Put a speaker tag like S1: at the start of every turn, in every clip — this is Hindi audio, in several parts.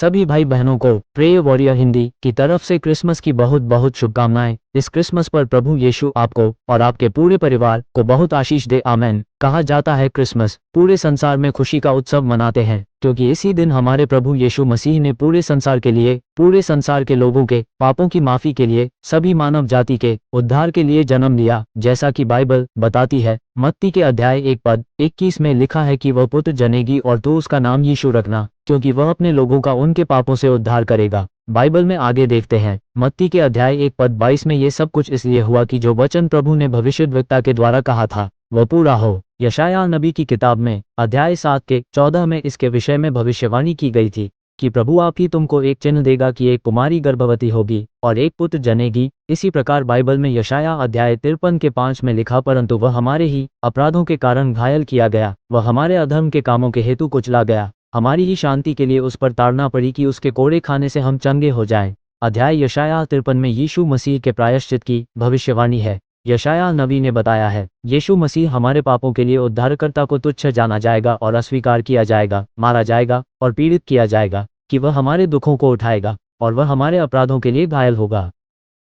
S1: सभी भाई बहनों को प्रे वॉरियर हिंदी की तरफ से क्रिसमस की बहुत बहुत शुभकामनाएं। इस क्रिसमस पर प्रभु यीशु आपको और आपके पूरे परिवार को बहुत आशीष दे। आमेन। कहा जाता है क्रिसमस पूरे संसार में खुशी का उत्सव मनाते हैं क्योंकि इसी दिन हमारे प्रभु यीशु मसीह ने पूरे संसार के लिए, पूरे संसार के लोगों के पापों की माफी के लिए, सभी मानव जाति के उद्धार के लिए जन्म लिया। जैसा कि बाइबल बताती है, मत्ती के अध्याय 1 पद 21 में लिखा है कि वह पुत्र जनेगी और तू उसका नाम यीशु रखना, क्योंकि वह अपने लोगों का उनके पापों से उद्धार करेगा। बाइबल में आगे देखते हैं, मत्ती के अध्याय 1 पद 22 में ये सब कुछ इसलिए हुआ कि जो वचन प्रभु ने भविष्यद्वक्ता के द्वारा कहा था वह पूरा हो। यशायाह नबी की किताब में अध्याय 7 के 14 में इसके विषय में भविष्यवाणी की गई थी कि प्रभु आप ही तुमको एक चिन्ह देगा कि एक कुमारी गर्भवती होगी और एक पुत्र जनेगी। इसी प्रकार बाइबल में यशायाह अध्याय 53 के 5 में लिखा, परंतु वह हमारे ही अपराधों के कारण घायल किया गया, वह हमारे अधर्म के कामों के हेतु कुचला गया, हमारी ही शांति के लिए उस पर ताड़ना पड़ी कि उसके कोड़े खाने से हम चंगे हो जाएं। अध्याय यशायाह 53 में यीशु मसीह के प्रायश्चित की भविष्यवाणी है। यशायाह नबी ने बताया है, यीशु मसीह हमारे पापों के लिए उद्धारकर्ता को तुच्छ जाना जाएगा और अस्वीकार किया जाएगा, मारा जाएगा और पीड़ित किया जाएगा, कि वह हमारे दुखों को उठाएगा और वह हमारे अपराधों के लिए घायल होगा।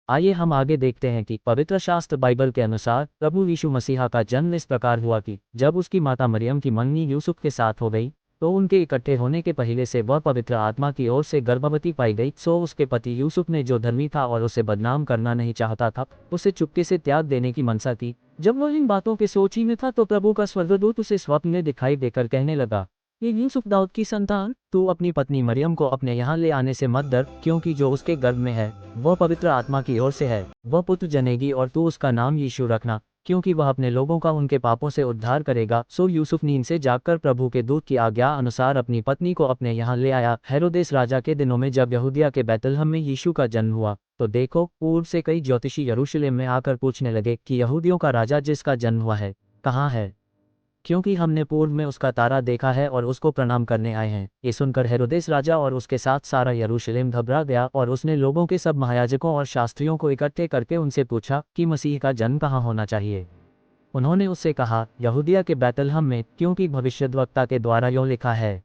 S1: आइए हम आगे देखते हैं कि पवित्र शास्त्र बाइबल के अनुसार प्रभु यीशु मसीहा का जन्म इस प्रकार हुआ कि जब उसकी माता मरियम की मंगनी यूसुफ के साथ हो गई तो उनके इकट्ठे होने के पहले से वह पवित्र आत्मा की ओर से गर्भवती पाई गई। सो उसके पति यूसुफ ने, जो धर्मी था और उसे बदनाम करना नहीं चाहता था, उसे चुपके से त्याग देने की मनसा की। जब वह इन बातों के सोच ही में था तो प्रभु का स्वर्गदूत उसे स्वप्न में दिखाई देकर कहने लगा, ये यूसुफ दाऊद की संतान, तू अपनी पत्नी मरियम को अपने यहाँ ले आने से मत डर, क्योंकि जो उसके गर्भ में है वह पवित्र आत्मा की ओर से है। वह पुत्र जनेगी और तू उसका नाम यीशु रखना, क्योंकि वह अपने लोगों का उनके पापों से उद्धार करेगा। सो यूसुफ नींद से जागकर प्रभु के दूत की आज्ञा अनुसार अपनी पत्नी को अपने यहाँ ले आया। हेरोदेस राजा के दिनों में जब यहूदिया के बैतलहम में यीशु का जन्म हुआ तो देखो, पूर्व से कई ज्योतिषी यरूशलेम में आकर पूछने लगे कि यहूदियों का राजा जिसका जन्म हुआ है कहाँ है, क्योंकि हमने पूर्व में उसका तारा देखा है और उसको प्रणाम करने आए हैं। ये सुनकर हेरोदेस राजा और उसके साथ सारा यरूशलेम घबरा गया और उसने लोगों के सब महायाजकों और शास्त्रियों को इकट्ठे करके उनसे पूछा कि मसीह का जन्म कहाँ होना चाहिए। उन्होंने उससे कहा, यहूदिया के बैतलहम में, क्योंकि भविष्यद्वक्ता के द्वारा यूँ लिखा है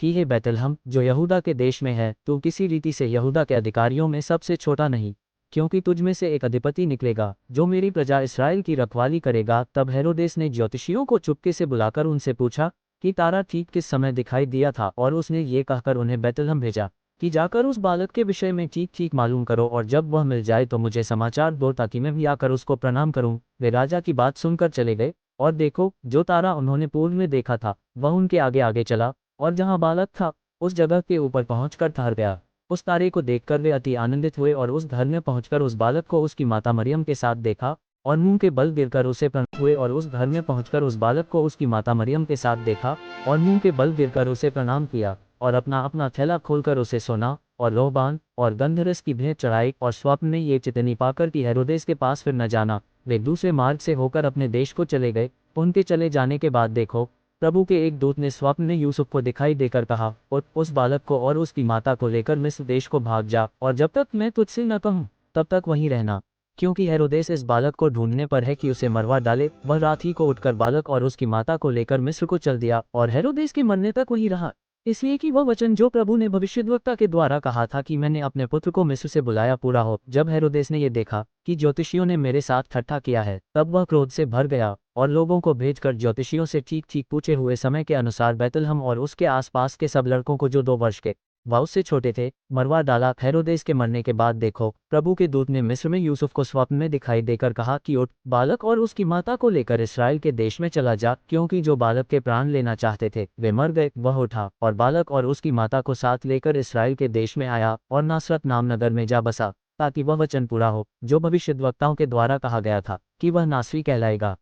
S1: कि हे बैतलहम, जो यहूदा के देश में है, तू किसी रीति से यहूदा के अधिकारियों में सबसे छोटा नहीं, क्योंकि तुझ में से एक अधिपति निकलेगा जो मेरी प्रजा इस्राएल की रखवाली करेगा। तब हेरोदेस ने ज्योतिषियों को चुपके से बुलाकर उनसे पूछा कि तारा ठीक किस समय दिखाई दिया था, और उसने ये कहकर उन्हें बैतलहम भेजा कि जाकर उस बालक के विषय में ठीक ठीक मालूम करो, और जब वह मिल जाए तो मुझे समाचार दो ताकि मैं भी आकर उसको प्रणाम करूं। वे राजा की बात सुनकर चले गए, और देखो, जो तारा उन्होंने पूर्व में देखा था वह उनके आगे आगे चला और जहाँ बालक था उस जगह के ऊपर पहुंचकर ठहर गया। उस तारे को देखकर वे अति आनंदित हुए और उस घर में पहुंचकर उस बालक को उसकी माता मरियम के साथ देखा और मुंह के बल गिरकर उसे प्रणाम हुए। और उस घर में पहुंचकर उस बालक को उसकी माता मरियम के साथ देखा और मुंह के बल गिरकर उसे प्रणाम किया और अपना अपना थैला खोलकर उसे सोना और लोबान और गंधरस की भेंट चढ़ाई। और स्वप्न में ये चितनी पाकर कि हेरोदेस के पास फिर न जाना, वे दूसरे मार्ग से होकर अपने देश को चले गए। उनके चले जाने के बाद देखो, प्रभु के एक दूत ने स्वप्न में यूसुफ को दिखाई देकर कहा, उस बालक को और उसकी माता को लेकर मिस्र देश को भाग जा, और जब तक मैं तुझसे न कहूँ तब तक वहीं रहना, क्योंकि हेरोदेस इस बालक को ढूंढने पर है कि उसे मरवा डाले। वह रात ही को उठकर बालक और उसकी माता को लेकर मिस्र को चल दिया और हेरोदेस के मरने तक वहीं रहा, इसलिए कि वह वचन जो प्रभु ने भविष्यद्वक्ता के द्वारा कहा था कि मैंने अपने पुत्र को मिस्र से बुलाया पूरा हो। जब हेरोदेस ने यह देखा कि ज्योतिषियों ने मेरे साथ ठट्ठा किया है, तब वह क्रोध से भर गया और लोगों को भेजकर ज्योतिषियों से ठीक ठीक पूछे हुए समय के अनुसार बैतलहम और उसके आसपास के सब लड़कों को जो 2 वर्ष के व उससे छोटे थे मरवा डाला। हेरोदेस के मरने के बाद देखो, प्रभु के दूत ने मिस्र में यूसुफ को स्वप्न में दिखाई देकर कहा कि उठ, बालक और उसकी माता को लेकर इस्राएल के देश में चला जा, क्योंकि जो बालक के प्राण लेना चाहते थे वे मर गए। वह उठा और बालक और उसकी माता को साथ लेकर इस्राएल के देश में आया और नासरत नाम नगर में जा बसा, ताकि वह वचन पूरा हो जो भविष्यद्वक्ताओं के द्वारा कहा गया था कि वह नासरी कहलाएगा।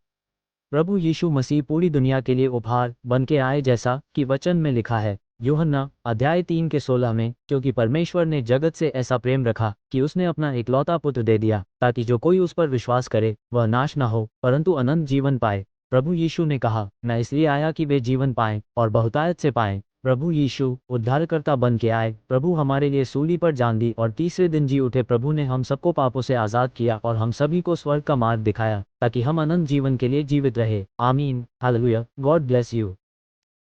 S1: प्रभु यीशु मसीह पूरी दुनिया के लिए उपहार बन के आए, जैसा कि वचन में लिखा है यूहन्ना अध्याय 3 के 16 में, क्योंकि परमेश्वर ने जगत से ऐसा प्रेम रखा कि उसने अपना इकलौता पुत्र दे दिया, ताकि जो कोई उस पर विश्वास करे वह नाश न हो परंतु अनंत जीवन पाए। प्रभु यीशु ने कहा, मैं इसलिए आया कि वे जीवन पाएं और बहुतायत से पाएं। प्रभु यीशु उद्धारकर्ता बन के आए, प्रभु हमारे लिए सूली पर जान दी और तीसरे दिन जी उठे। प्रभु ने हम सबको पापों से आज़ाद किया और हम सभी को स्वर्ग का मार्ग दिखाया, ताकि हम अनंत जीवन के लिए जीवित रहे। आमीन। हालेलुया। God bless you.